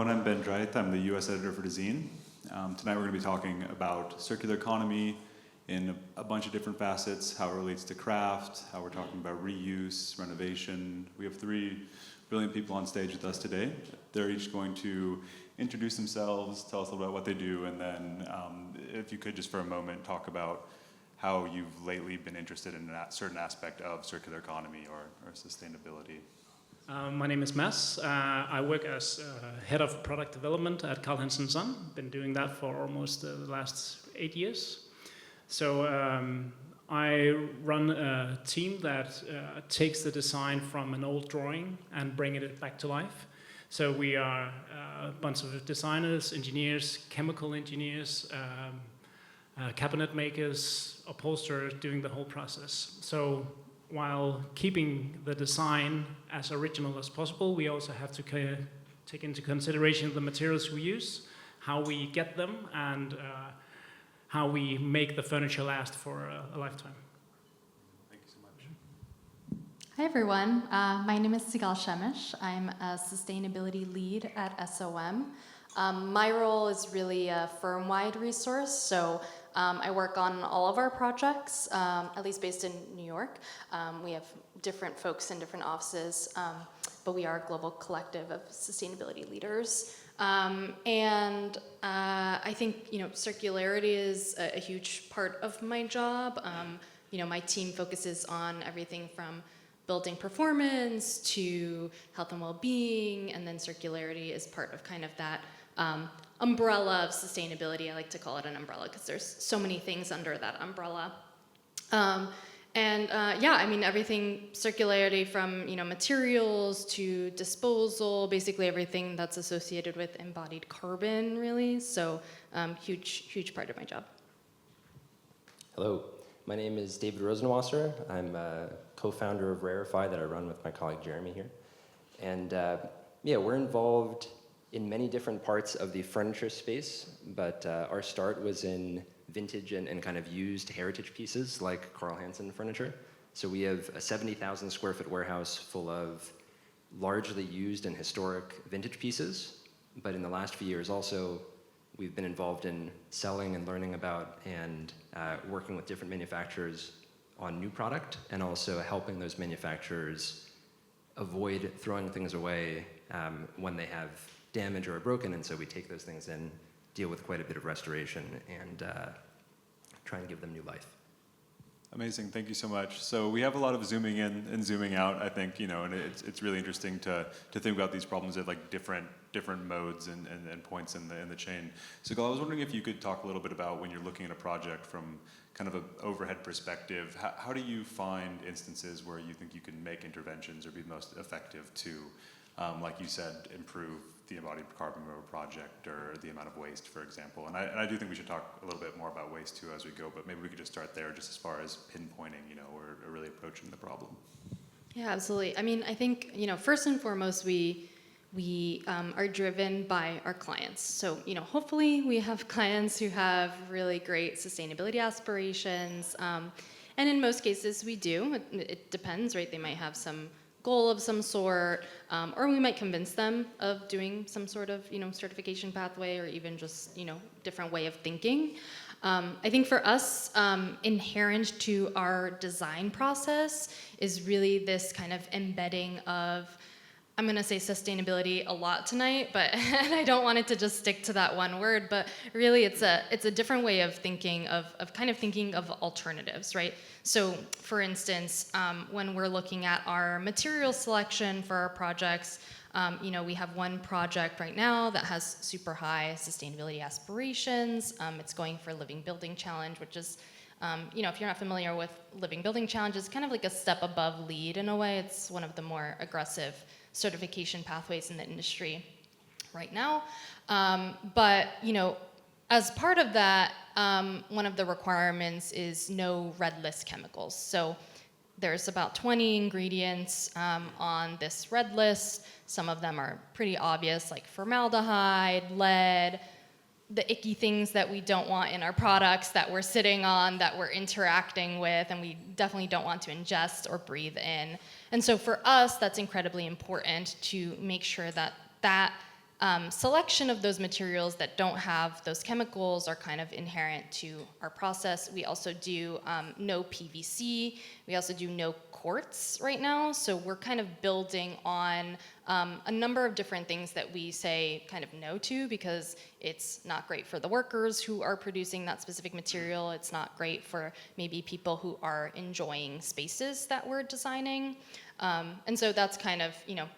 everyone. I'm Ben Dreith. I'm the US editor for Dezeen. Tonight we're going to be talking about circular economy in a bunch of different facets, how it relates to craft, how we're talking about reuse, renovation. We have three brilliant people on stage with us today. They're each going to introduce themselves, tell us a little about what they do, and then if you could just for a moment talk about how you've lately been interested in a certain aspect of circular economy or sustainability. My name is Mads. I work as head of product development at Carl Hansen Søn. Been doing that for almost the last 8 years. So I run a team that takes the design from an old drawing and bring it back to life. So we are a bunch of designers, engineers, chemical engineers, cabinet makers, upholsterers, doing the whole process. So while keeping the design as original as possible, we also have to take into consideration the materials we use, how we get them, and how we make the furniture last for a lifetime. Thank you so much. Hi everyone, my name is Sigal Shemesh. I'm a sustainability lead at SOM. My role is really a firm-wide resource, so I work on all of our projects, at least based in New York. We have different folks in different offices, but we are a global collective of sustainability leaders. And I think circularity is a huge part of my job. My team focuses on everything from building performance to health and well-being, and then circularity is part of kind of that umbrella of sustainability. I like to call it an umbrella because there's so many things under that umbrella. Everything, circularity from materials to disposal, basically everything that's associated with embodied carbon, really. So huge part of my job. Hello, my name is David Rosenwasser. I'm a co-founder of Rarify that I run with my colleague Jeremy here. And we're involved in many different parts of the furniture space, but our start was in vintage and kind of used heritage pieces like Carl Hansen furniture. So we have a 70,000 square foot warehouse full of largely used and historic vintage pieces. But in the last few years also, we've been involved in selling and learning about and working with different manufacturers on new product, and also helping those manufacturers avoid throwing things away when they have damage or are broken. And so we take those things in, deal with quite a bit of restoration, and try and give them new life. Amazing, thank you so much. So we have a lot of zooming in and zooming out, I think, and it's really interesting to think about these problems at like different modes and points in the chain. So I was wondering if you could talk a little bit about when you're looking at a project from kind of an overhead perspective, how do you find instances where you think you can make interventions or be most effective to, like you said, improve the embodied carbon of a project or the amount of waste, for example? And I do think we should talk a little bit more about waste too as we go, but maybe we could just start there just as far as pinpointing, or really approaching the problem. Yeah, absolutely. I mean, I think, first and foremost, we are driven by our clients. So, hopefully we have clients who have really great sustainability aspirations. And in most cases we do. It depends, right? They might have some goal of some sort, or we might convince them of doing some sort of, certification pathway, or even just, different way of thinking. I think for us, inherent to our design process is really this kind of embedding of, I'm going to say sustainability a lot tonight, but I don't want it to just stick to that one word, but really it's a different way of thinking, of kind of thinking of alternatives, right? So for instance, when we're looking at our material selection for our projects, we have one project right now that has super high sustainability aspirations. It's going for Living Building Challenge, which is, if you're not familiar with Living Building Challenge, it's kind of like a step above LEED in a way. It's one of the more aggressive certification pathways in the industry right now. But as part of that, one of the requirements is no red list chemicals. So there's about 20 ingredients on this red list. Some of them are pretty obvious, like formaldehyde, lead, the icky things that we don't want in our products that we're sitting on, that we're interacting with, and we definitely don't want to ingest or breathe in. And so for us, that's incredibly important to make sure that that selection of those materials that don't have those chemicals are kind of inherent to our process. We also do no PVC. We also do no quartz right now. So we're kind of building on a number of different things that we say kind of no to because it's not great for the workers who are producing that specific material. It's not great for maybe people who are enjoying spaces that we're designing. And so that's kind of,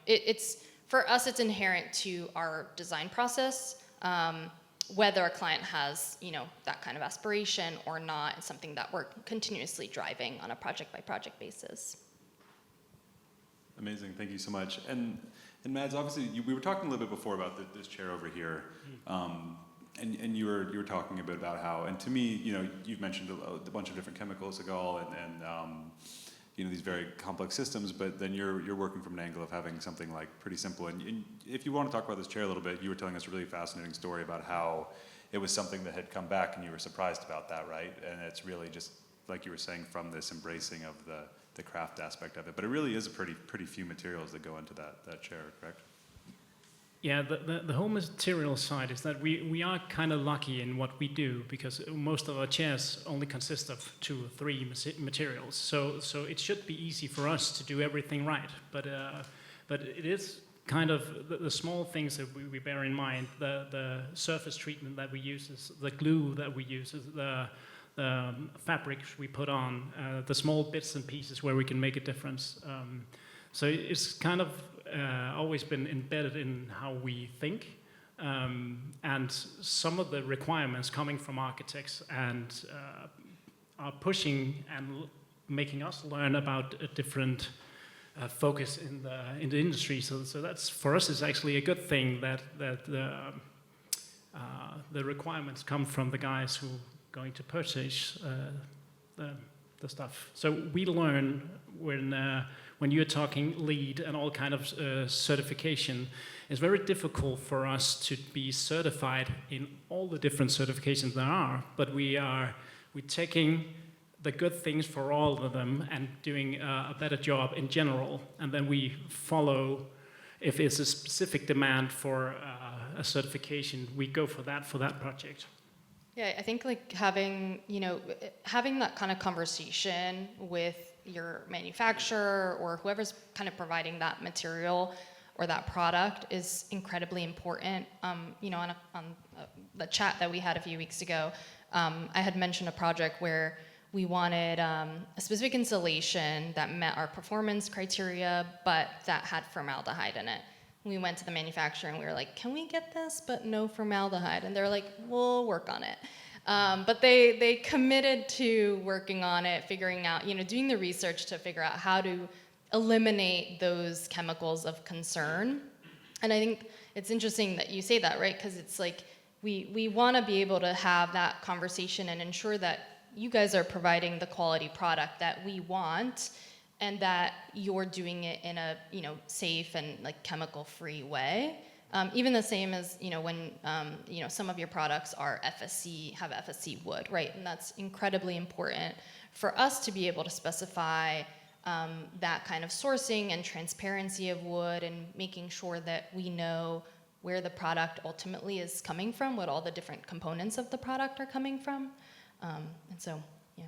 it's for us, it's inherent to our design process. Whether a client has, that kind of aspiration or not is something that we're continuously driving on a project-by-project basis. Amazing, thank you so much. And Mads, obviously, we were talking a little bit before about this chair over here, and you were talking a bit about how, and to me, you've mentioned a bunch of different chemicals, Sigal, and these very complex systems, but then you're working from an angle of having something like pretty simple. And if you want to talk about this chair a little bit, you were telling us a really fascinating story about how it was something that had come back and you were surprised about that, right? And it's really just, like you were saying, from this embracing of the craft aspect of it. But it really is a pretty few materials that go into that chair, correct? Yeah, the whole material side is that we are kind of lucky in what we do because most of our chairs only consist of 2 or 3 materials. So it should be easy for us to do everything right. But it is kind of the small things that we bear in mind. The surface treatment that we use, is the glue that we use, is the fabrics we put on, the small bits and pieces where we can make a difference. So it's kind of always been embedded in how we think, and some of the requirements coming from architects and are pushing and making us learn about a different focus in the industry. So that's, for us, is actually a good thing that the requirements come from the guys who are going to purchase the stuff. So we learn when you're talking LEED and all kind of certification, it's very difficult for us to be certified in all the different certifications there are, but we're taking the good things for all of them and doing a better job in general, and then we follow, if it's a specific demand for a certification, we go for that project. Yeah, I think like having that kind of conversation with your manufacturer or whoever's kind of providing that material or that product is incredibly important. On the chat that we had a few weeks ago, I had mentioned a project where we wanted a specific installation that met our performance criteria, but that had formaldehyde in it. We went to the manufacturer and we were like, can we get this, but no formaldehyde? And they're like, we'll work on it. But they committed to working on it, figuring out, doing the research to figure out how to eliminate those chemicals of concern. And I think it's interesting that you say that, right? Because it's like we want to be able to have that conversation and ensure that you guys are providing the quality product that we want, and that you're doing it in a safe and like chemical-free way. Even the same as when some of your products are have FSC wood, right? And that's incredibly important for us to be able to specify that kind of sourcing and transparency of wood, and making sure that we know where the product ultimately is coming from, what all the different components of the product are coming from. And so, yeah.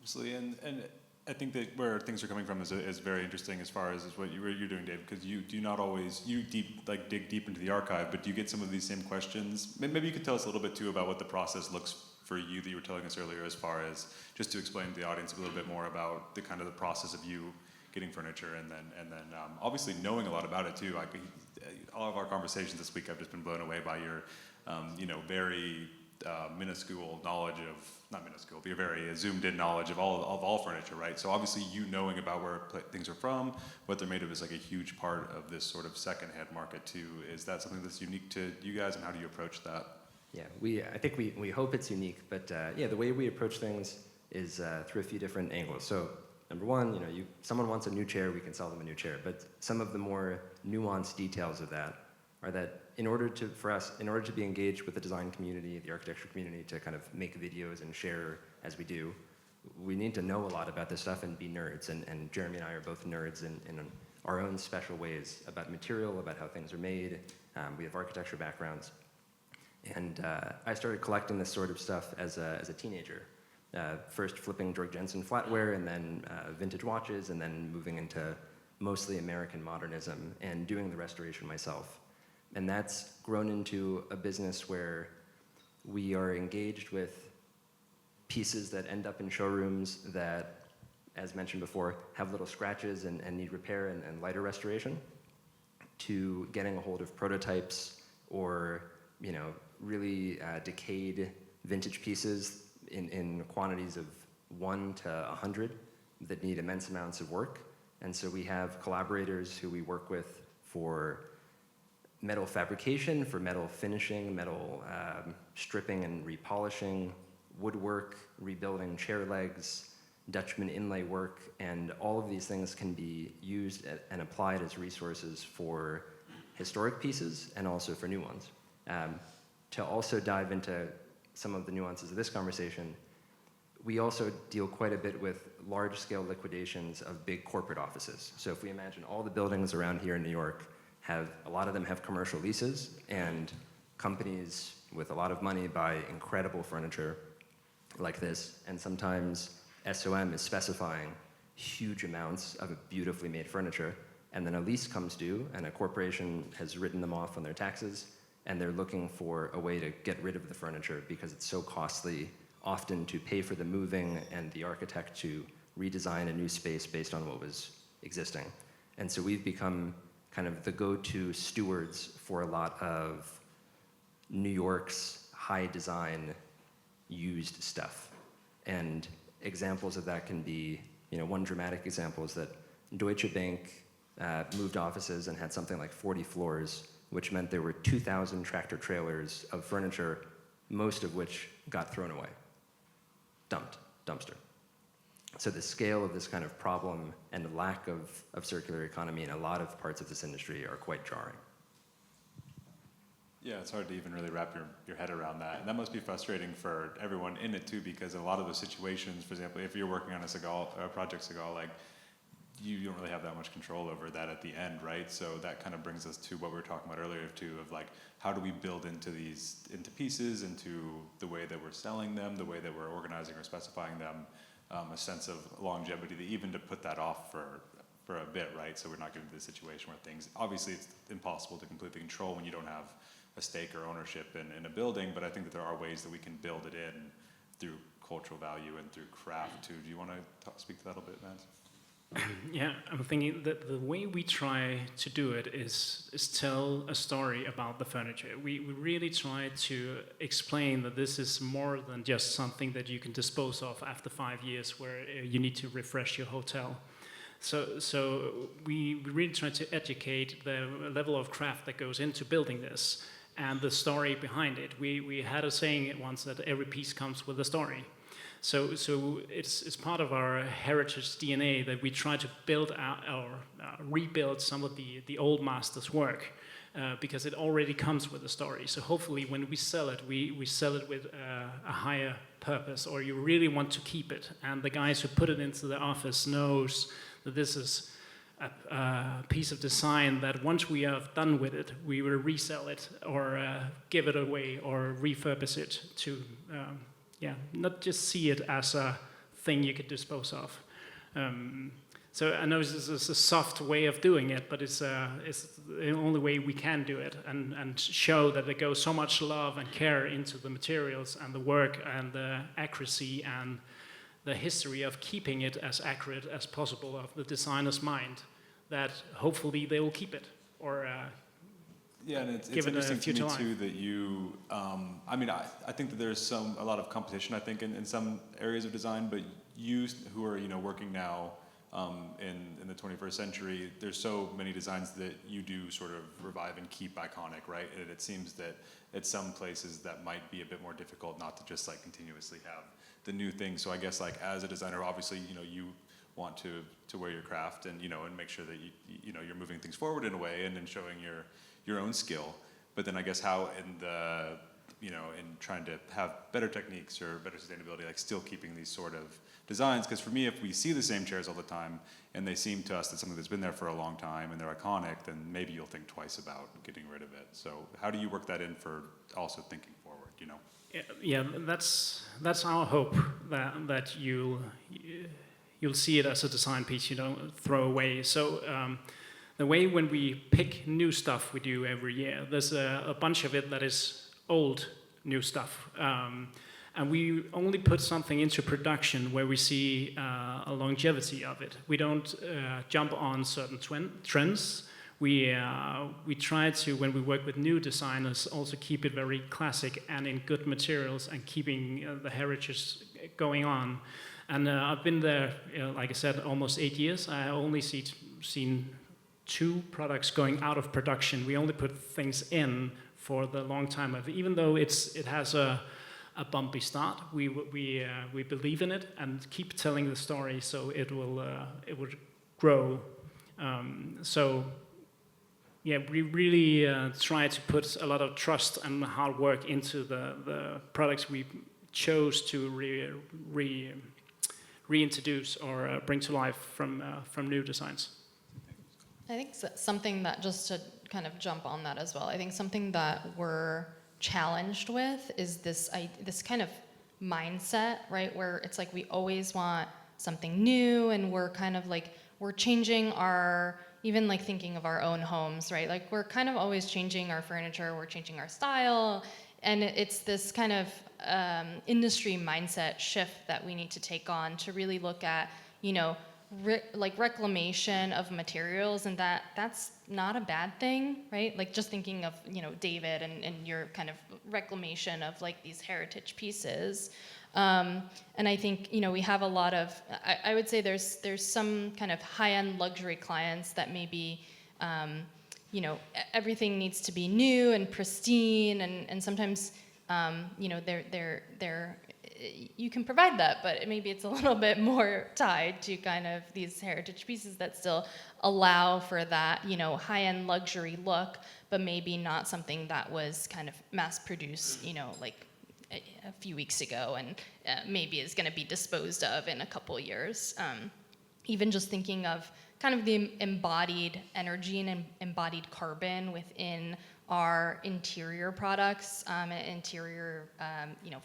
Absolutely, and I think that where things are coming from is very interesting as far as what you're doing, Dave, because you do not always, dig deep into the archive, but do you get some of these same questions? Maybe you could tell us a little bit too about what the process looks for you that you were telling us earlier, as far as just to explain to the audience a little bit more about the kind of the process of you getting furniture, and then obviously knowing a lot about it too. All of our conversations this week, I've just been blown away by your, very minuscule knowledge of, not minuscule, but your very zoomed in knowledge of all furniture, right? So obviously knowing about where things are from, what they're made of, is like a huge part of this sort of secondhand market too. Is that something that's unique to you guys, and how do you approach that? Yeah, I think we hope it's unique, but the way we approach things is through a few different angles. So number one, someone wants a new chair, we can sell them a new chair, but some of the more nuanced details of that are that in order to be engaged with the design community, the architecture community, to kind of make videos and share as we do, we need to know a lot about this stuff and be nerds. And Jeremy and I are both nerds in our own special ways about material, about how things are made. We have architecture backgrounds. And I started collecting this sort of stuff as a teenager. First flipping Georg Jensen flatware, and then vintage watches, and then moving into mostly American modernism and doing the restoration myself. And that's grown into a business where we are engaged with pieces that end up in showrooms that, as mentioned before, have little scratches and need repair and lighter restoration, to getting a hold of prototypes or really decayed vintage pieces in quantities of 1 to 100 that need immense amounts of work. And so we have collaborators who we work with for metal fabrication, for metal finishing, metal stripping and repolishing, woodwork, rebuilding chair legs, Dutchman inlay work, and all of these things can be used and applied as resources for historic pieces and also for new ones. To also dive into some of the nuances of this conversation, we also deal quite a bit with large-scale liquidations of big corporate offices. So if we imagine all the buildings around here in New York a lot of them have commercial leases, and companies with a lot of money buy incredible furniture like this, and sometimes SOM is specifying huge amounts of beautifully made furniture, and then a lease comes due, and a corporation has written them off on their taxes, and they're looking for a way to get rid of the furniture because it's so costly, often to pay for the moving and the architect to redesign a new space based on what was existing. And so we've become kind of the go-to stewards for a lot of New York's high design used stuff. And examples of that can be, one dramatic example is that Deutsche Bank moved offices and had something like 40 floors, which meant there were 2,000 tractor trailers of furniture, most of which got thrown away, dumpster. So the scale of this kind of problem and the lack of circular economy in a lot of parts of this industry are quite jarring. Yeah, it's hard to even really wrap your head around that. And that must be frustrating for everyone in it too, because in a lot of those situations, for example, if you're working on a project Sigal, like, you don't really have that much control over that at the end, right? So that kind of brings us to what we were talking about earlier too, of like, how do we build into pieces, into the way that we're selling them, the way that we're organizing or specifying them, a sense of longevity, even to put that off for a bit, right? So we're not getting to the situation where things, obviously it's impossible to completely control when you don't have a stake or ownership in a building, but I think that there are ways that we can build it in through cultural value and through craft too. Do you want to speak to that a little bit, Mads? Yeah, I'm thinking that the way we try to do it is tell a story about the furniture. We really try to explain that this is more than just something that you can dispose of after 5 years where you need to refresh your hotel. So we really try to educate the level of craft that goes into building this and the story behind it. We had a saying once that every piece comes with a story. So it's part of our heritage DNA that we try to build out or rebuild some of the old masters' work because it already comes with a story. So hopefully when we sell it, we sell it with a higher purpose, or you really want to keep it. And the guys who put it into the office knows that this is a piece of design that once we are done with it, we will resell it or give it away or refurbish it to not just see it as a thing you could dispose of. So I know this is a soft way of doing it, but it's the only way we can do it and show that there goes so much love and care into the materials and the work and the accuracy and the history of keeping it as accurate as possible of the designer's mind, that hopefully they will keep it or yeah, and it's give it interesting a future to me life. too that you, I think that there's a lot of competition, I think, in some areas of design, but you who are, working now in the 21st century, there's so many designs that you do sort of revive and keep iconic, right? And it seems that at some places that might be a bit more difficult not to just like continuously have the new thing. So I guess like as a designer, obviously, you want to wear your craft and, and make sure that you're moving things forward in a way and then showing your own skill. But then I guess how in the in trying to have better techniques or better sustainability, like still keeping these sort of designs? Because for me, if we see the same chairs all the time and they seem to us that something that's been there for a long time and they're iconic, then maybe you'll think twice about getting rid of it. So how do you work that in for also thinking forward, Yeah, that's our hope, that you'll see it as a design piece you don't throw away. So the way when we pick new stuff we do every year, there's a bunch of it that is old new stuff. And we only put something into production where we see a longevity of it. We don't jump on certain trends. We try to, when we work with new designers, also keep it very classic and in good materials and keeping the heritage going on. And I've been there, like I said, almost 8 years. I only seen 2 products going out of production. We only put things in for the long time. Even though it has a bumpy start, we believe in it and keep telling the story, so it will grow. Yeah, we really try to put a lot of trust and hard work into the products we chose to reintroduce or bring to life from new designs. I think something that, just to kind of jump on that as well, I think something that we're challenged with is this kind of mindset, right? Where it's like we always want something new, and we're kind of like, we're changing our, even like thinking of our own homes, right? Like we're kind of always changing our furniture, we're changing our style, and it's this kind of industry mindset shift that we need to take on to really look at, like reclamation of materials, and that's not a bad thing, right? Like just thinking of, David and your kind of reclamation of like these heritage pieces. And I think, we have a lot of, I would say there's some kind of high-end luxury clients that maybe, everything needs to be new and pristine, and sometimes, they're you can provide that, but maybe it's a little bit more tied to kind of these heritage pieces that still allow for that, high-end luxury look, but maybe not something that was kind of mass-produced, like a few weeks ago, and maybe is going to be disposed of in a couple years. Even just thinking of kind of the embodied energy and embodied carbon within our interior products, interior,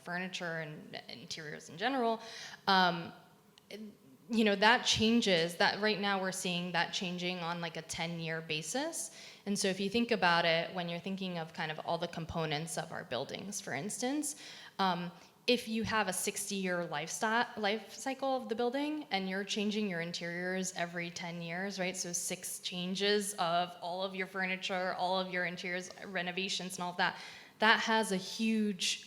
furniture and interiors in general, that changes. That right now we're seeing that changing on like a 10-year basis. And so if you think about it, when you're thinking of kind of all the components of our buildings, for instance, if you have a 60-year life cycle of the building and you're changing your interiors every 10 years, right? So 6 changes of all of your furniture, all of your interiors, renovations and all of that, that has a huge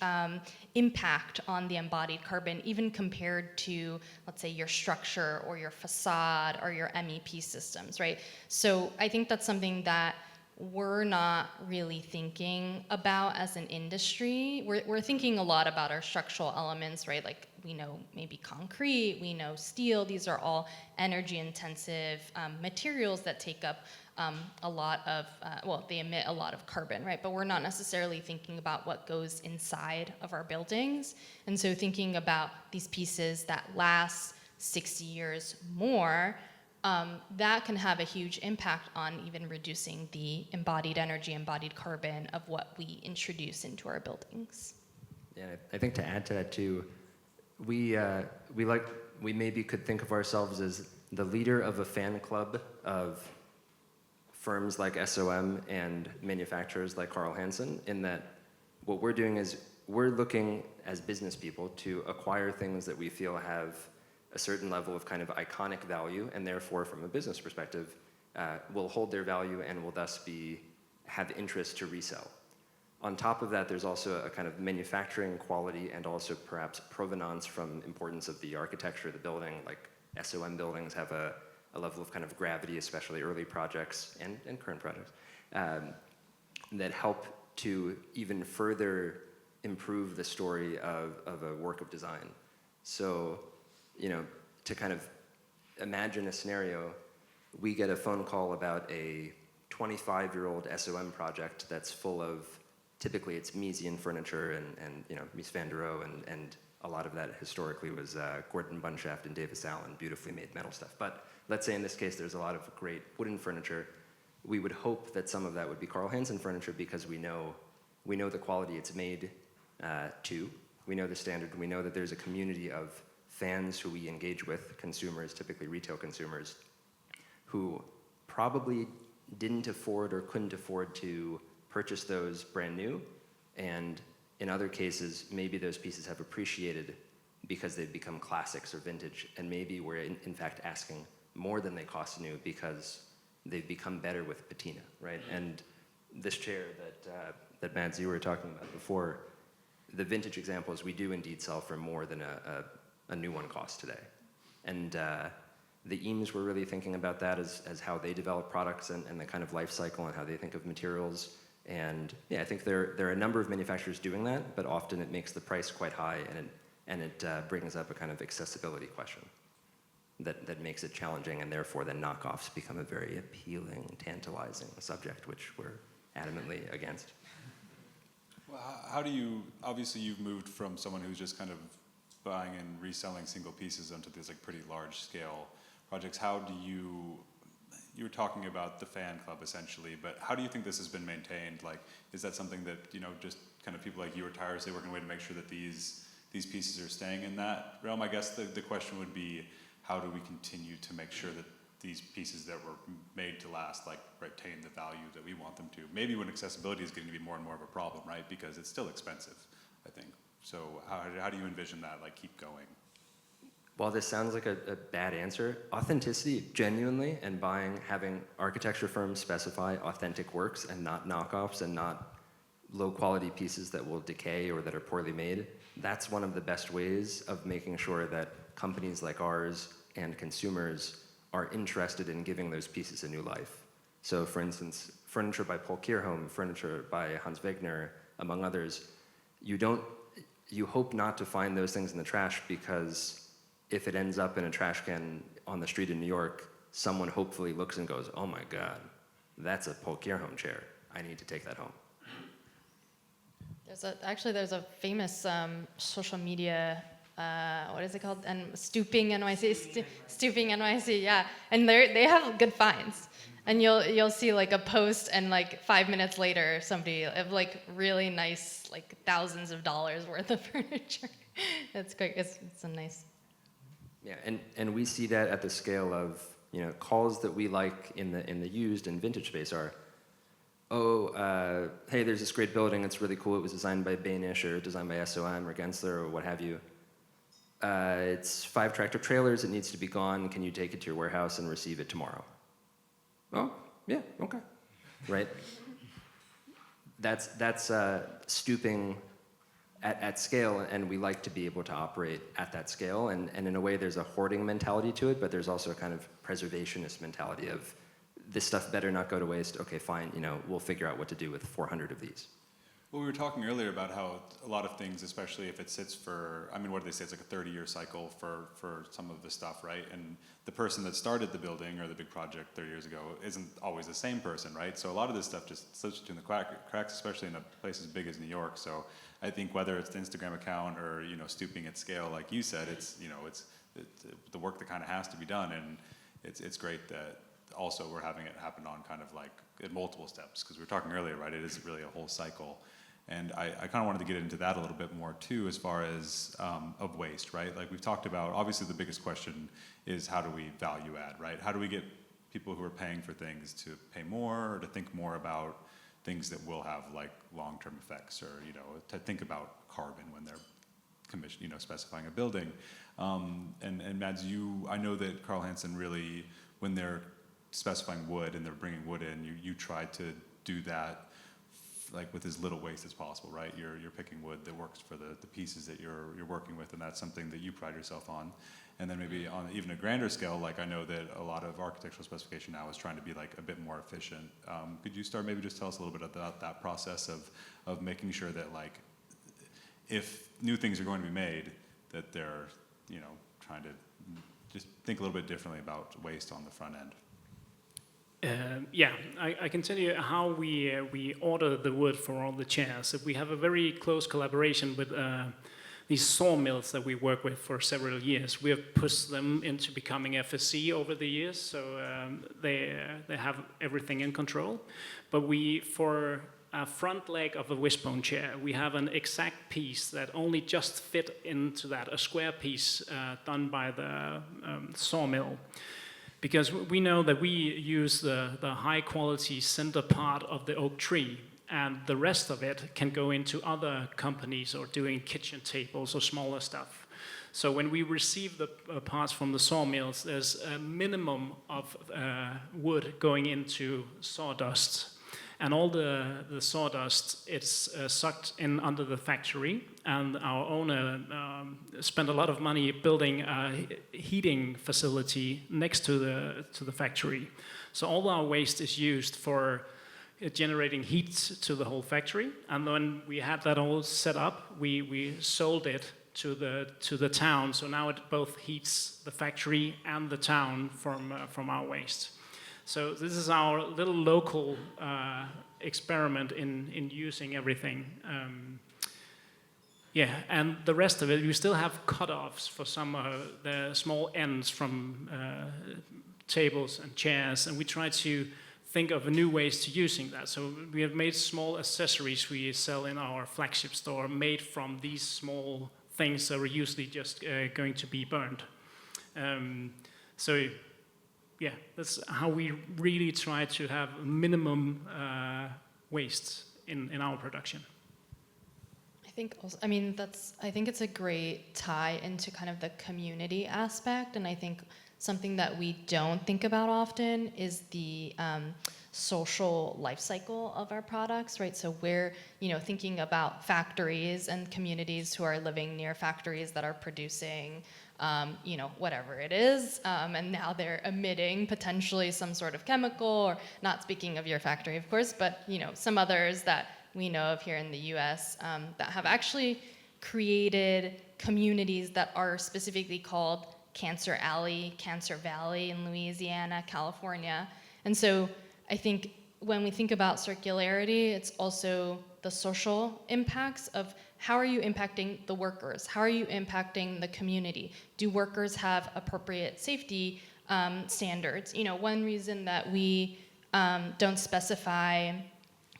impact on the embodied carbon, even compared to, let's say, your structure or your facade or your MEP systems, right? So I think that's something that we're not really thinking about as an industry. We're thinking a lot about our structural elements, right? Like we know maybe concrete, we know steel. These are all energy intensive materials that take up a lot of, they emit a lot of carbon, right? But we're not necessarily thinking about what goes inside of our buildings. And so thinking about these pieces that last 60 years more, that can have a huge impact on even reducing the embodied energy, embodied carbon of what we introduce into our buildings. Yeah, I think to add to that too, we maybe could think of ourselves as the leader of a fan club of firms like SOM and manufacturers like Carl Hansen, in that what we're doing is we're looking as business people to acquire things that we feel have a certain level of kind of iconic value, and therefore from a business perspective will hold their value and will thus have interest to resell. On top of that, there's also a kind of manufacturing quality and also perhaps provenance from importance of the architecture of the building. Like SOM buildings have a level of kind of gravity, especially early projects and current projects, that help to even further improve the story of a work of design. So, to kind of imagine a scenario, we get a phone call about a 25-year-old SOM project that's full of typically it's Miesian furniture and Mies van der Rohe, and a lot of that historically was Gordon Bunshaft and Davis Allen, beautifully made metal stuff. But let's say in this case there's a lot of great wooden furniture. We would hope that some of that would be Carl Hansen furniture because we know the quality it's made to. We know the standard. We know that there's a community of fans who we engage with, consumers, typically retail consumers, who probably didn't afford or couldn't afford to purchase those brand new, and in other cases, maybe those pieces have appreciated because they've become classics or vintage, and maybe we're in fact asking more than they cost new because they've become better with patina, right? And this chair that Mads, you were talking about before, the vintage examples we do indeed sell for more than a new one costs today. And the Eames were really thinking about that as how they develop products and the kind of life cycle and how they think of materials. And yeah, I think there are a number of manufacturers doing that, but often it makes the price quite high, and it brings up a kind of accessibility question that makes it challenging, and therefore then knockoffs become a very appealing, tantalizing subject, which we're adamantly against. Well, how do you, obviously you've moved from someone who's just kind of buying and reselling single pieces onto these like pretty large scale projects. How do you were talking about the fan club essentially, but how do you think this has been maintained? Like, is that something that, just kind of people like you are tirelessly working away to make sure that these pieces are staying in that realm? I guess the question would be, how do we continue to make sure that these pieces that were made to last, like, retain the value that we want them to? Maybe when accessibility is going to be more and more of a problem, right? Because it's still expensive, I think. So how do you envision that, like, keep going? While this sounds like a bad answer, authenticity, genuinely, and having architecture firms specify authentic works and not knockoffs and not low quality pieces that will decay or that are poorly made, that's one of the best ways of making sure that companies like ours and consumers are interested in giving those pieces a new life. So for instance, furniture by Paul Kierholm, furniture by Hans Wegner, among others, you hope not to find those things in the trash, because if it ends up in a trash can on the street in New York, someone hopefully looks and goes, oh my God, that's a Paul Kierholm chair. I need to take that home. There's a famous social media, what is it called? And Stooping NYC, Stooping NYC, yeah. And they have good finds. And you'll see like a post, and like 5 minutes later, somebody have like really nice, like thousands of dollars worth of furniture. That's great. It's a nice. Yeah, and we see that at the scale of, calls that we like in the used and vintage space are, hey, there's this great building, it's really cool, it was designed by Banish or designed by SOM or Gensler or what have you. It's 5 tractor trailers, it needs to be gone, can you take it to your warehouse and receive it tomorrow? Oh, yeah, okay, right? That's stooping at scale, and we like to be able to operate at that scale, and in a way there's a hoarding mentality to it, but there's also a kind of preservationist mentality of, this stuff better not go to waste, okay, fine, we'll figure out what to do with 400 of these. Well, we were talking earlier about how a lot of things, especially if it sits for, what do they say, it's like a 30-year cycle for some of the stuff, right? And the person that started the building or the big project 30 years ago isn't always the same person, right? So a lot of this stuff just slips between the cracks, especially in a place as big as New York. So I think whether it's the Instagram account or, stooping at scale, like you said, it's the work that kind of has to be done, and it's great that also we're having it happen on kind of like at multiple steps, because we were talking earlier, right? It is really a whole cycle. And I kind of wanted to get into that a little bit more too, as far as of waste, right? Like we've talked about, obviously the biggest question is, how do we value add, right? How do we get people who are paying for things to pay more, or to think more about things that will have like long-term effects, or to think about carbon when they're specifying a building. And Mads, I know that Carl Hansen really, when they're specifying wood and they're bringing wood in, you try to do that like with as little waste as possible, right? You're picking wood that works for the pieces that you're working with, and that's something that you pride yourself on. And then maybe on even a grander scale, like I know that a lot of architectural specification now is trying to be like a bit more efficient. Could you start maybe just tell us a little bit about that process of making sure that, like, if new things are going to be made, that they're trying to just think a little bit differently about waste on the front end? Yeah, I can tell you how we order the wood for all the chairs. We have a very close collaboration with these sawmills that we work with for several years. We have pushed them into becoming FSC over the years, so they have everything in control. But for a front leg of a wishbone chair, we have an exact piece that only just fit into that, a square piece done by the sawmill. Because we know that we use the high quality center part of the oak tree, and the rest of it can go into other companies or doing kitchen tables or smaller stuff. So when we receive the parts from the sawmills, there's a minimum of wood going into sawdust. And all the sawdust, it's sucked in under the factory, and our owner spent a lot of money building a heating facility next to the factory. So all our waste is used for generating heat to the whole factory. And when we had that all set up, we sold it to the town. So now it both heats the factory and the town from our waste. So this is our little local experiment in using everything. Yeah, and the rest of it, we still have cutoffs for some the small ends from tables and chairs, and we try to think of new ways to using that. So we have made small accessories we sell in our flagship store made from these small things that are usually just going to be burned. So yeah, that's how we really try to have minimum waste in our production. I think also, I think it's a great tie into kind of the community aspect, and I think something that we don't think about often is the social life cycle of our products, right? So we're, thinking about factories and communities who are living near factories that are producing, whatever it is, and now they're emitting potentially some sort of chemical, or not speaking of your factory, of course, but, some others that we know of here in the US that have actually created communities that are specifically called Cancer Alley, Cancer Valley in Louisiana, California. And so I think when we think about circularity, it's also the social impacts of how are you impacting the workers? How are you impacting the community? Do workers have appropriate safety standards? One reason that we don't specify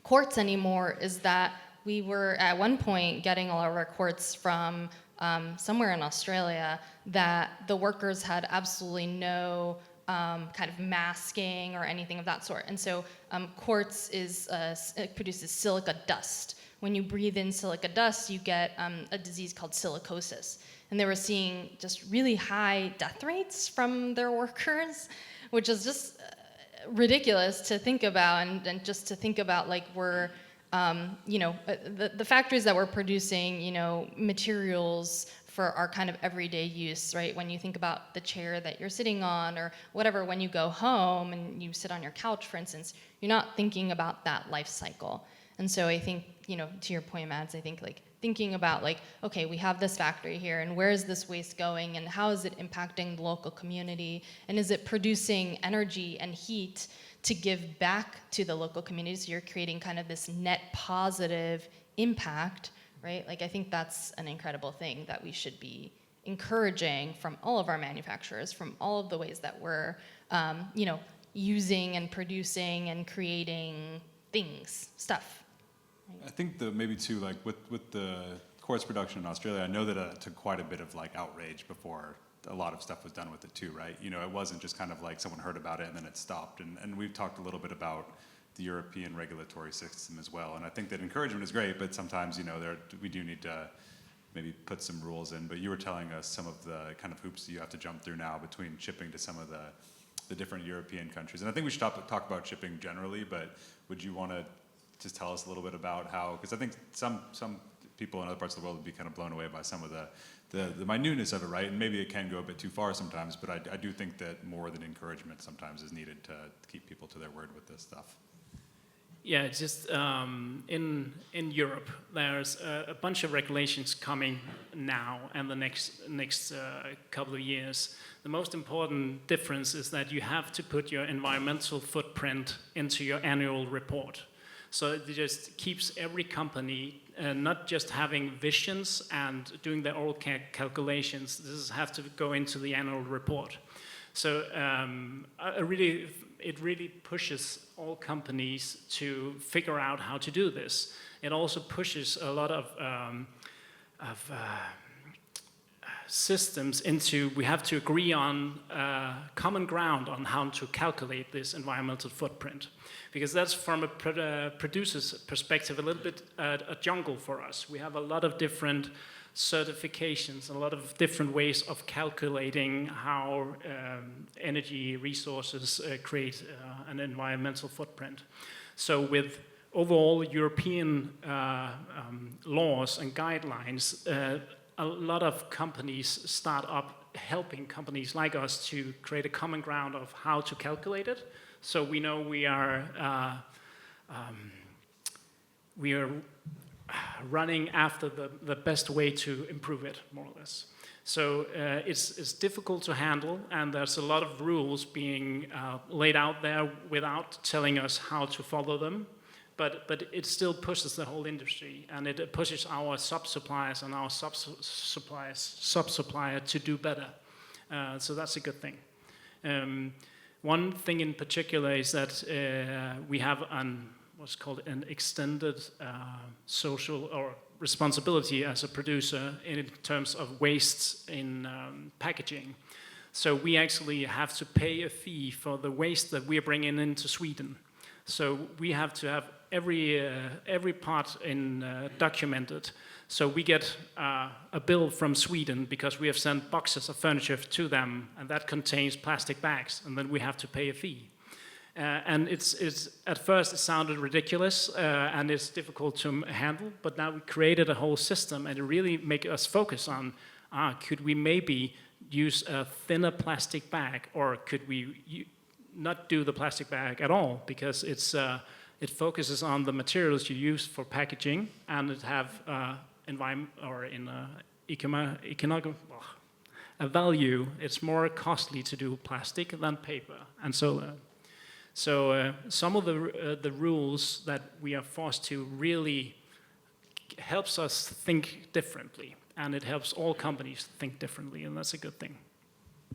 quartz anymore is that we were at one point getting all of our quartz from somewhere in Australia that the workers had absolutely no kind of masking or anything of that sort. And so quartz it produces silica dust. When you breathe in silica dust, you get a disease called silicosis. And they were seeing just really high death rates from their workers, which is just ridiculous to think about, and just to think about like we're, the factories that were producing, materials for our kind of everyday use, right? When you think about the chair that you're sitting on or whatever, when you go home and you sit on your couch, for instance, you're not thinking about that life cycle. And so I think, to your point, Mads, I think like thinking about like, okay, we have this factory here, and where is this waste going, and how is it impacting the local community, and is it producing energy and heat to give back to the local community? So you're creating kind of this net positive impact, right? Like I think that's an incredible thing that we should be encouraging from all of our manufacturers, from all of the ways that we're, using and producing and creating things, stuff. I think maybe too, like with the quartz production in Australia, I know that it took quite a bit of like outrage before a lot of stuff was done with it too, right? It wasn't just kind of like someone heard about it and then it stopped. And we've talked a little bit about the European regulatory system as well. And I think that encouragement is great, but sometimes, we do need to maybe put some rules in. But you were telling us some of the kind of hoops you have to jump through now between shipping to some of the different European countries. And I think we should talk about shipping generally, but would you want to just tell us a little bit about how, because I think some people in other parts of the world would be kind of blown away by some of the minuteness of it, right? And maybe it can go a bit too far sometimes, but I do think that more than encouragement sometimes is needed to keep people to their word with this stuff. Yeah, it's just in Europe, there's a bunch of regulations coming now and the next couple of years. The most important difference is that you have to put your environmental footprint into your annual report. So it just keeps every company not just having visions and doing their own calculations. This has to go into the annual report. So it really pushes all companies to figure out how to do this. It also pushes a lot of systems into, we have to agree on common ground on how to calculate this environmental footprint. Because that's, from a producer's perspective, a little bit a jungle for us. We have a lot of different certifications, a lot of different ways of calculating how energy resources create an environmental footprint. So with overall European laws and guidelines, a lot of companies start up helping companies like us to create a common ground of how to calculate it. So we know we are running after the best way to improve it, more or less. So it's difficult to handle, and there's a lot of rules being laid out there without telling us how to follow them. But it still pushes the whole industry, and it pushes our sub-suppliers and our sub-supplier to do better. So that's a good thing. One thing in particular is that we have what's called an extended social or responsibility as a producer in terms of wastes in packaging. So we actually have to pay a fee for the waste that we are bringing into Sweden. So we have to have every part documented. So we get a bill from Sweden because we have sent boxes of furniture to them, and that contains plastic bags, and then we have to pay a fee. And it's at first it sounded ridiculous and it's difficult to handle, but now we created a whole system, and it really makes us focus on, could we maybe use a thinner plastic bag, or could we not do the plastic bag at all, because it focuses on the materials you use for packaging, and it have environment or in economic a value. It's more costly to do plastic than paper, and so some of the rules that we are forced to really helps us think differently, and it helps all companies think differently, and that's a good thing.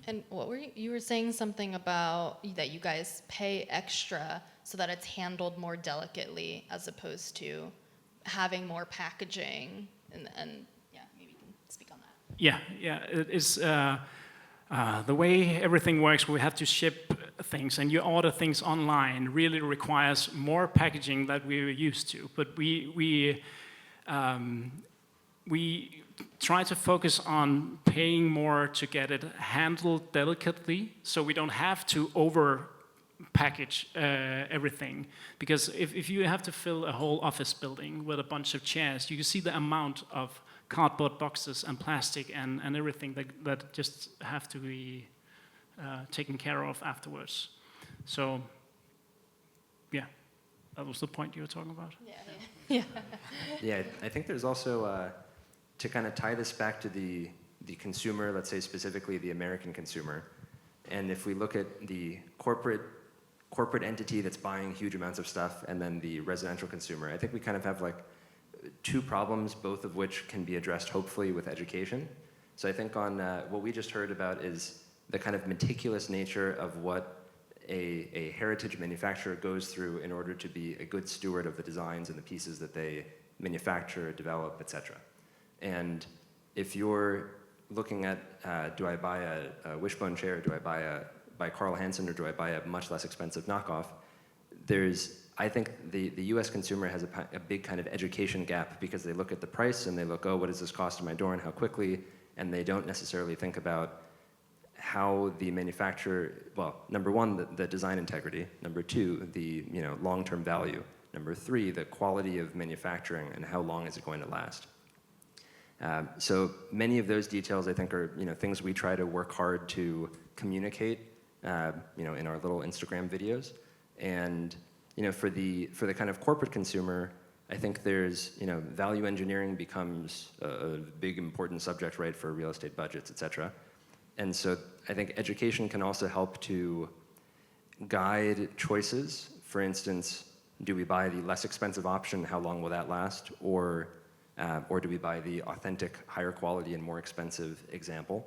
And what were you were saying something about that you guys pay extra so that it's handled more delicately as opposed to having more packaging, and yeah, maybe you can speak on that. Yeah, it is the way everything works. We have to ship things, and you order things online really requires more packaging than we were used to. But we try to focus on paying more to get it handled delicately, so we don't have to over package everything. Because if you have to fill a whole office building with a bunch of chairs, you can see the amount of cardboard boxes and plastic and everything that just have to be taken care of afterwards. So yeah, that was the point you were talking about. Yeah. Yeah, I think there's also, to kind of tie this back to the consumer, let's say specifically the American consumer, and if we look at the corporate entity that's buying huge amounts of stuff, and then the residential consumer, I think we kind of have like two problems, both of which can be addressed hopefully with education. So I think on what we just heard about is the kind of meticulous nature of what a heritage manufacturer goes through in order to be a good steward of the designs and the pieces that they manufacture, develop, etc. And if you're looking at, do I buy a wishbone chair, do I buy Carl Hansen, or do I buy a much less expensive knockoff, I think the US consumer has a big kind of education gap, because they look at the price and they look, oh, what does this cost to my door and how quickly, and they don't necessarily think about how the manufacturer, well, number one, the design integrity, number two, the long-term value, number three, the quality of manufacturing and how long is it going to last. So many of those details, I think, are things we try to work hard to communicate, in our little Instagram videos. And for the kind of corporate consumer, I think there's, value engineering becomes a big important subject, right, for real estate budgets, et cetera. And so I think education can also help to guide choices. For instance, do we buy the less expensive option? How long will that last? Or do we buy the authentic, higher quality and more expensive example?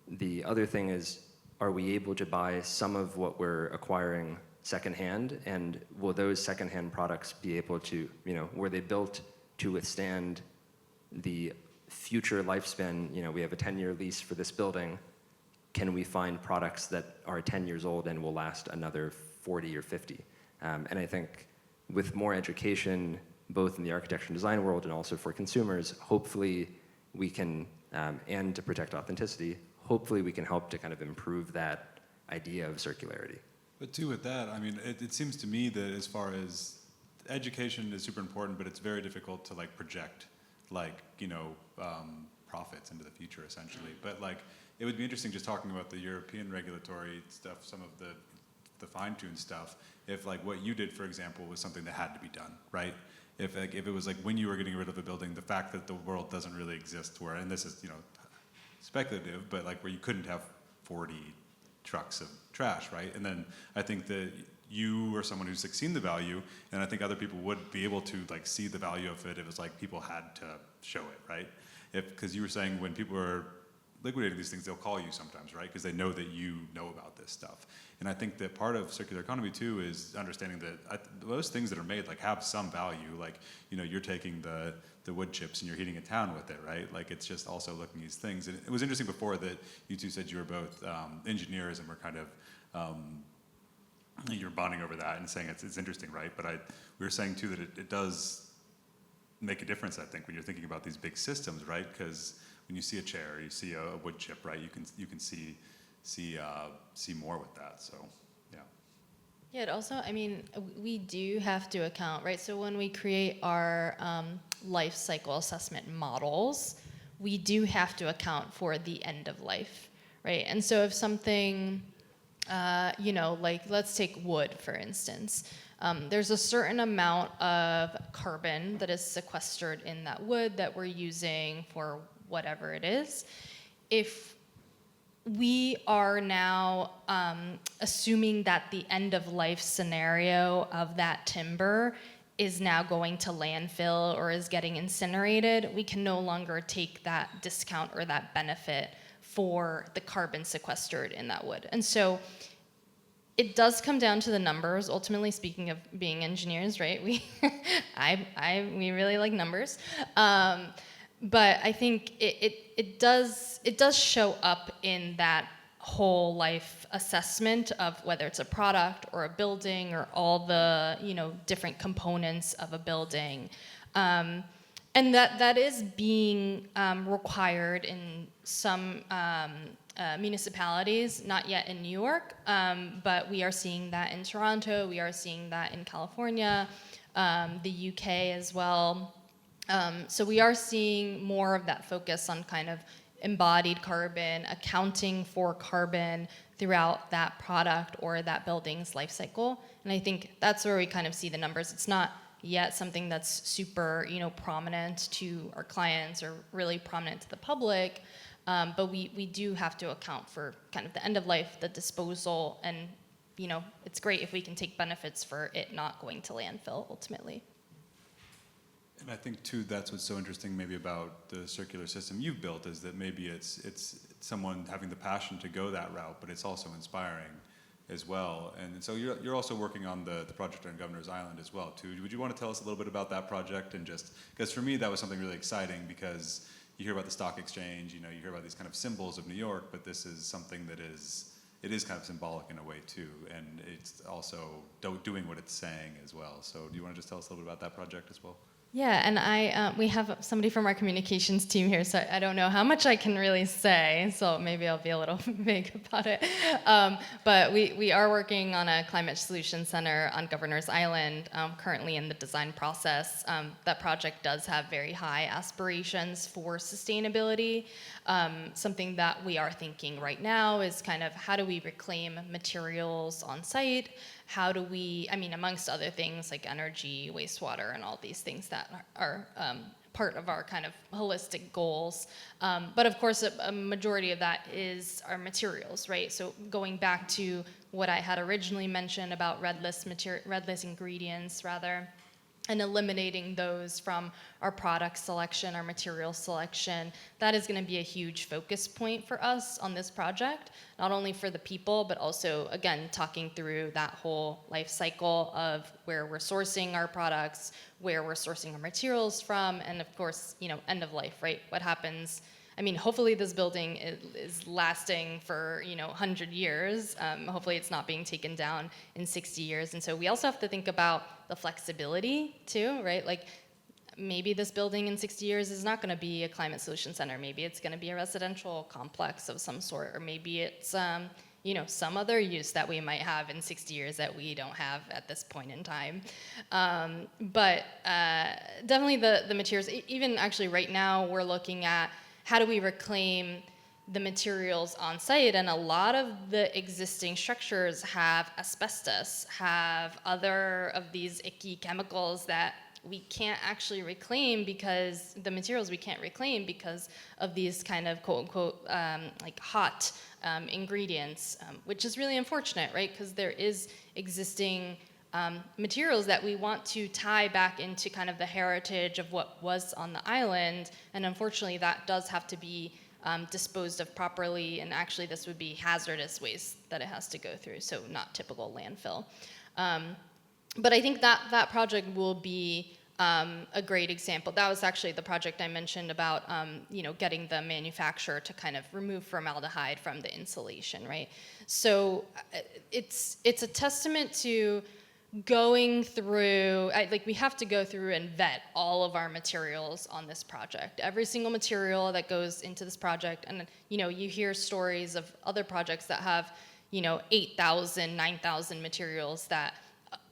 The other thing is, are we able to buy some of what we're acquiring secondhand, and will those secondhand products be able to, were they built to withstand the future lifespan? We have a 10-year lease for this building. Can we find products that are 10 years old and will last another 40 or 50? And I think with more education, both in the architecture and design world and also for consumers, hopefully we can, and to protect authenticity, hopefully we can help to kind of improve that idea of circularity. But too, with that, I mean, it seems to me that as far as education is super important, but it's very difficult to project, profits into the future, essentially. But it would be interesting just talking about the European regulatory stuff, some of the fine-tuned stuff. If what you did, for example, was something that had to be done, right? If it was when you were getting rid of a building, the fact that the world doesn't really exist, where, and this is speculative, but where you couldn't have 40 trucks of trash, right? And then I think that you are someone who's seen the value, and I think other people would be able to see the value of it. It was people had to show it, right? Because you were saying when people are liquidating these things, they'll call you sometimes, right? Because they know that you know about this stuff. And I think that part of circular economy too is understanding that those things that are made have some value. You're taking the wood chips and you're heating a town with it, right? It's just also looking at these things. And it was interesting before that you two said you were both engineers and were kind of you're bonding over that and saying it's interesting, right? But we were saying too that it does make a difference, I think, when you're thinking about these big systems, right? Because when you see a chair, or you see a wood chip, right? You can see more with that. So, yeah. Yeah, it also, we do have to account, right? So when we create our life cycle assessment models, we do have to account for the end of life, right? And so if something, let's take wood, for instance. There's a certain amount of carbon that is sequestered in that wood that we're using for whatever it is. If we are now assuming that the end of life scenario of that timber is now going to landfill or is getting incinerated, we can no longer take that discount or that benefit for the carbon sequestered in that wood. And so it does come down to the numbers. Ultimately, speaking of being engineers, right? We really like numbers. But I think it does show up in that whole life assessment of whether it's a product or a building or all the different components of a building, and that is being required in some municipalities, not yet in New York, but we are seeing that in Toronto. We are seeing that in California, the UK as well. So we are seeing more of that focus on kind of embodied carbon, accounting for carbon throughout that product or that building's life cycle. And I think that's where we kind of see the numbers. It's not yet something that's super, prominent to our clients or really prominent to the public, but we do have to account for kind of the end of life, the disposal, and, it's great if we can take benefits for it not going to landfill ultimately. And I think too, that's what's so interesting maybe about the circular system you've built, is that maybe it's someone having the passion to go that route, but it's also inspiring as well. And so you're also working on the project on Governor's Island as well too. Would you want to tell us a little bit about that project? And just because for me that was something really exciting, because you hear about the stock exchange, you hear about these kind of symbols of New York, but this is something that is kind of symbolic in a way too, and it's also doing what it's saying as well. So do you want to just tell us a little bit about that project as well? Yeah, and we have somebody from our communications team here, so I don't know how much I can really say, so maybe I'll be a little vague about it. But we are working on a climate solution center on Governor's Island, currently in the design process. That project does have very high aspirations for sustainability. Something that we are thinking right now is kind of how do we reclaim materials on site? how do we, I mean, amongst other things like energy, wastewater, and all these things that are part of our kind of holistic goals. But of course, a majority of that is our materials, right? So going back to what I had originally mentioned about red list ingredients rather, and eliminating those from our product selection, our material selection, that is going to be a huge focus point for us on this project, not only for the people, but also, again, talking through that whole life cycle of where we're sourcing our products, where we're sourcing our materials from, and of course, end of life, right? What happens? I mean, hopefully this building is lasting for 100 years. Hopefully it's not being taken down in 60 years. And so we also have to think about the flexibility too, right? Like maybe this building in 60 years is not going to be a climate solution center. Maybe it's going to be a residential complex of some sort, or maybe it's some other use that we might have in 60 years that we don't have at this point in time. But definitely the materials. Even actually right now we're looking at how do we reclaim the materials on site? And a lot of the existing structures have asbestos, have other of these icky chemicals that we can't actually reclaim because the materials we can't reclaim because of these kind of quote unquote like hot ingredients, which is really unfortunate, right? Because there is existing materials that we want to tie back into kind of the heritage of what was on the island, and unfortunately that does have to be disposed of properly, and actually this would be hazardous waste that it has to go through, so not typical landfill. But I think that project will be a great example. That was actually the project I mentioned about getting the manufacturer to kind of remove formaldehyde from the insulation, right? So it's a testament to going through, we have to go through and vet all of our materials on this project. Every single material that goes into this project, and you hear stories of other projects that have 8,000, 9,000 materials that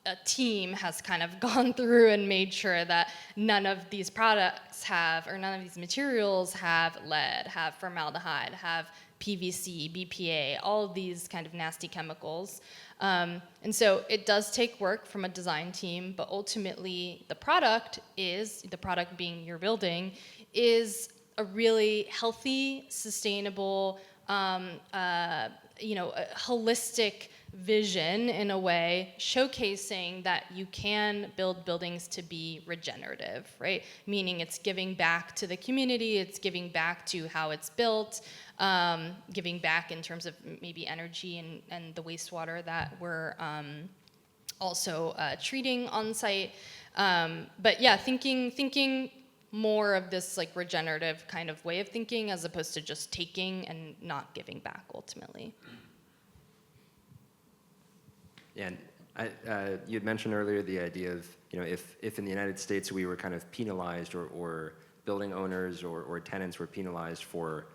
a team has kind of gone through and made sure that none of these products have, or none of these materials have lead, have formaldehyde, have PVC, BPA, all of these kind of nasty chemicals. And so it does take work from a design team, but ultimately the product being your building, is a really healthy, sustainable, a holistic vision in a way, showcasing that you can build buildings to be regenerative, right? Meaning it's giving back to the community, it's giving back to how it's built, giving back in terms of maybe energy and the wastewater that we're also treating on site. But yeah, thinking more of this like regenerative kind of way of thinking as opposed to just taking and not giving back ultimately. Yeah, and you had mentioned earlier the idea of, if in the United States we were kind of penalized, or building owners or tenants were penalized for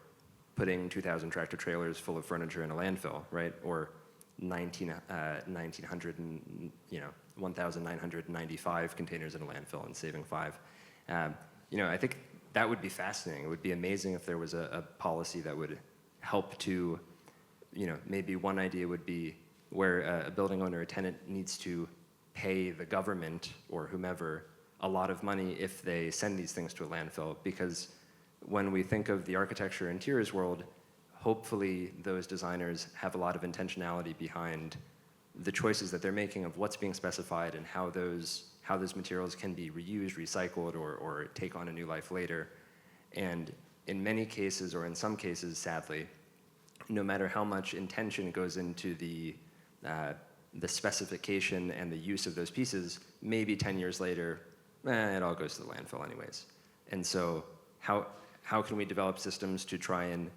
putting 2,000 tractor trailers full of furniture in a landfill, right? Or 1,995 containers in a landfill and saving 5. I think that would be fascinating. It would be amazing if there was a policy that would help to, maybe one idea would be where a building owner or tenant needs to pay the government or whomever a lot of money if they send these things to a landfill. Because when we think of the architecture interiors world, hopefully those designers have a lot of intentionality behind the choices that they're making of what's being specified and how those materials can be reused, recycled, or take on a new life later. And in many cases, or in some cases, sadly, no matter how much intention goes into the specification and the use of those pieces, maybe 10 years later, it all goes to the landfill anyways. And so how can we develop systems to try and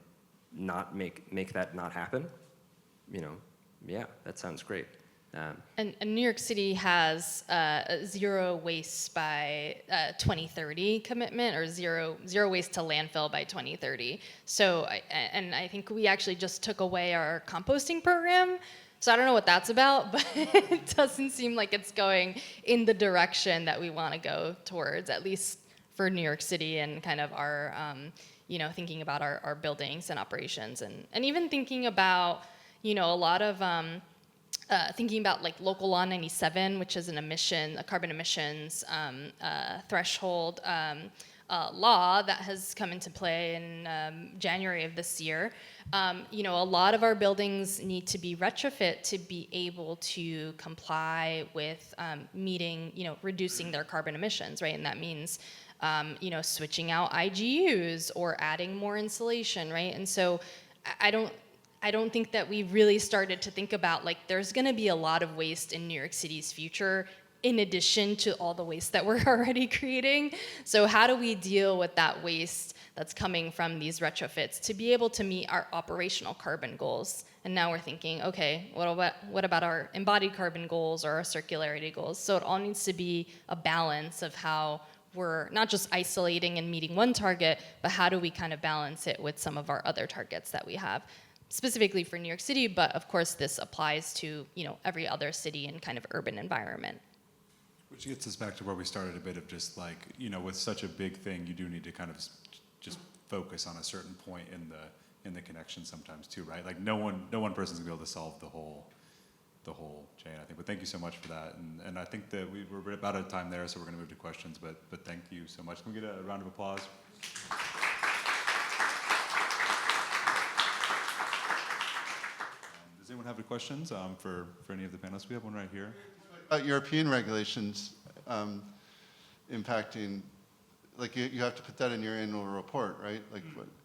not make that not happen? Yeah, that sounds great. And New York City has a zero waste by 2030 commitment, or zero waste to landfill by 2030. So, I think we actually just took away our composting program. So I don't know what that's about, but it doesn't seem like it's going in the direction that we want to go towards, at least for New York City and kind of our, thinking about our buildings and operations, and even thinking about, a lot of thinking about like local law 97, which is a carbon emissions threshold law that has come into play in January of this year. A lot of our buildings need to be retrofit to be able to comply with meeting, reducing their carbon emissions, right? And that means, switching out IGUs or adding more insulation, right? And so I don't think that we really started to think about, like, there's going to be a lot of waste in New York City's future in addition to all the waste that we're already creating. So how do we deal with that waste that's coming from these retrofits to be able to meet our operational carbon goals? And now we're thinking, okay, what about our embodied carbon goals or our circularity goals? So it all needs to be a balance of how we're not just isolating and meeting one target, but how do we kind of balance it with some of our other targets that we have, specifically for New York City, but of course this applies to every other city and kind of urban environment. Which gets us back to where we started a bit of just like, with such a big thing, you do need to kind of just focus on a certain point in the connection sometimes too, right? Like no one person's gonna be able to solve the whole chain, I think. But thank you so much for that. And I think that we're about out of time there, so we're gonna move to questions, but thank you so much. Can we get a round of applause? Does anyone have any questions for any of the panelists? We have one right here. European regulations impacting, like you have to put that in your annual report, right? Like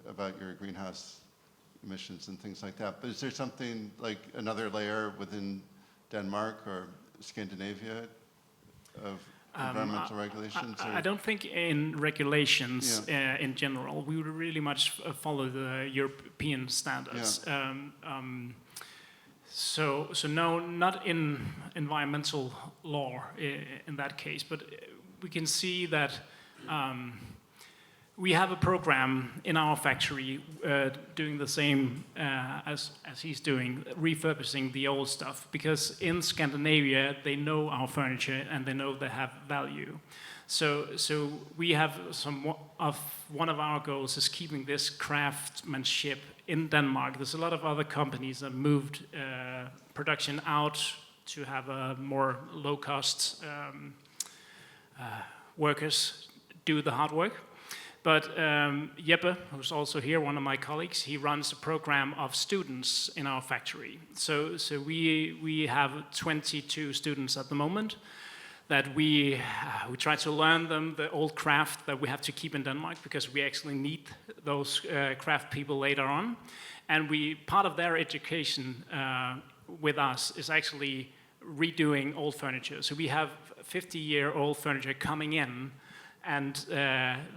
about your greenhouse emissions and things like that. But is there something like another layer within Denmark or Scandinavia of environmental regulations? I don't think in regulations in general. We would really much follow the European standards. Yeah. So no, not in environmental law in that case, but we can see that we have a program in our factory doing the same as he's doing, refurbishing the old stuff, because in Scandinavia they know our furniture and they know they have value. So we have one of our goals is keeping this craftsmanship in Denmark. There's a lot of other companies that moved production out to have a more low-cost workers do the hard work. But Jeppe, who's also here, one of my colleagues, he runs a program of students in our factory. So we have 22 students at the moment that we try to learn them the old craft that we have to keep in Denmark, because we actually need those craft people later on. And part of their education with us is actually redoing old furniture. So we have 50-year-old furniture coming in, and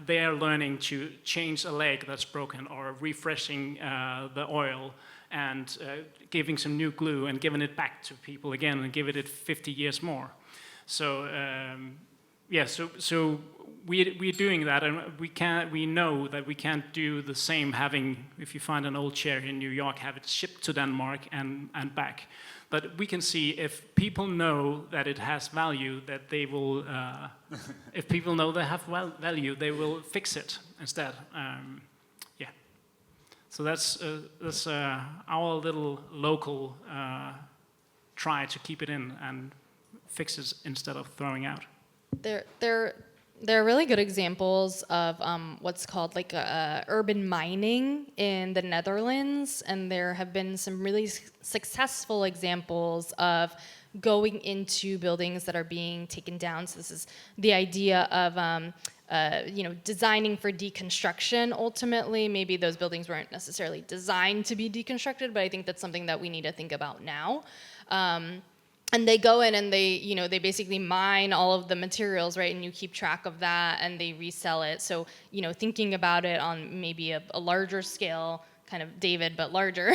they're learning to change a leg that's broken, or refreshing the oil, and giving some new glue and giving it back to people again and giving it 50 years more. So so we're doing that, and we know that we can't do the same. If you find an old chair in New York, have it shipped to Denmark and back. But we can see if people know that it has value, that they will. If people know they have value, they will fix it instead. So that's our little local try to keep it in and fix it instead of throwing out. There are really good examples of what's called like urban mining in the Netherlands, and there have been some really successful examples of going into buildings that are being taken down. So this is the idea of designing for deconstruction. Ultimately, maybe those buildings weren't necessarily designed to be deconstructed, but I think that's something that we need to think about now. And they go in and they basically mine all of the materials, right? And you keep track of that, and they resell it. So, thinking about it on maybe a larger scale, kind of David, but larger.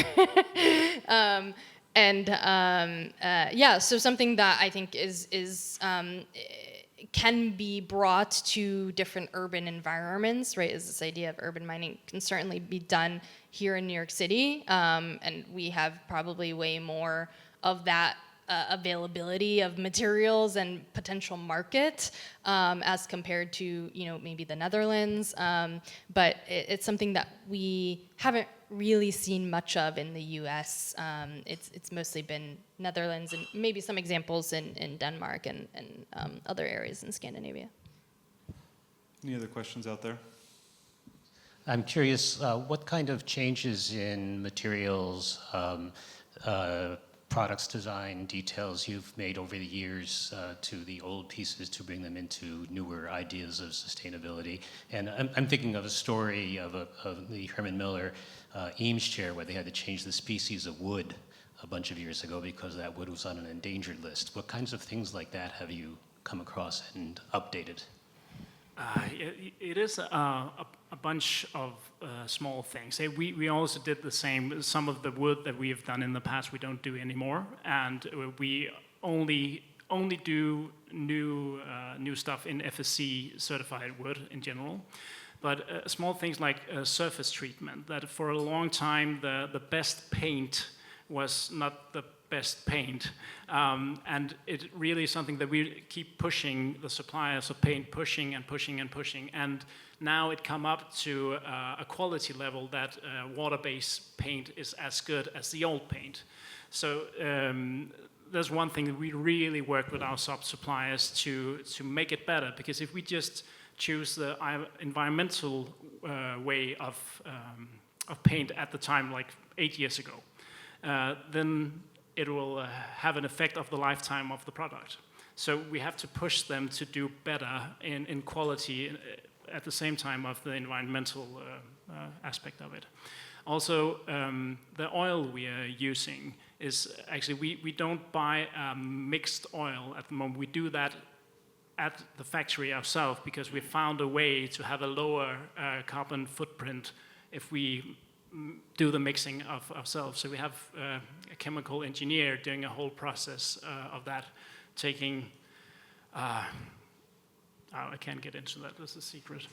So something that I think can be brought to different urban environments, right? Is this idea of urban mining can certainly be done here in New York City, and we have probably way more of that availability of materials and potential market as compared to maybe the Netherlands. But it's something that we haven't really seen much of in the U.S. It's mostly been Netherlands and maybe some examples in Denmark and other areas in Scandinavia. Any other questions out there? I'm curious, what kind of changes in materials, products design, details you've made over the years to the old pieces to bring them into newer ideas of sustainability? And I'm thinking of a story of the Herman Miller Eames chair where they had to change the species of wood a bunch of years ago because that wood was on an endangered list. What kinds of things like that have you come across and updated? It is a bunch of small things. We also did the same. Some of the wood that we have done in the past we don't do anymore, and we only do new stuff in FSC certified wood in general. But small things like surface treatment, that for a long time the best paint was not the best paint, and it really is something that we keep pushing the suppliers of paint, pushing, and now it come up to a quality level that water-based paint is as good as the old paint. So there's one thing that we really work with our sub-suppliers to make it better, because if we just choose the environmental way of paint at the time, like 8 years ago, then it will have an effect of the lifetime of the product. So we have to push them to do better in quality at the same time of the environmental aspect of it. Also, the oil we are using is actually, we don't buy mixed oil at the moment. We do that at the factory ourselves because we found a way to have a lower carbon footprint if we do the mixing of ourselves. So we have a chemical engineer doing a whole process of that, taking, I can't get into that, that's a secret.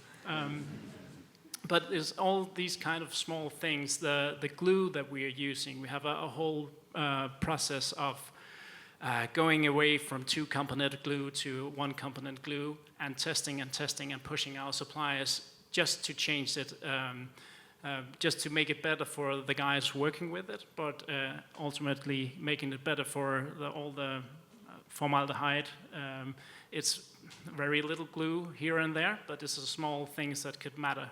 But there's all these kind of small things. The glue that we are using, we have a whole process of going away from 2-component glue to 1-component glue, and testing and pushing our suppliers just to change it, just to make it better for the guys working with it, but ultimately making it better for all the formaldehyde. It's very little glue here and there, but this is small things that could matter.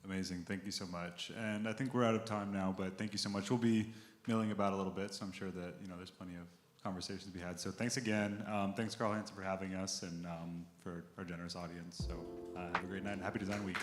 Amazing, thank you so much. And I think we're out of time now, but thank you so much. We'll be milling about a little bit, so I'm sure that there's plenty of conversations to be had. So thanks again. Thanks, Carl Hansen, for having us and for our generous audience. So have a great night and happy Design Week.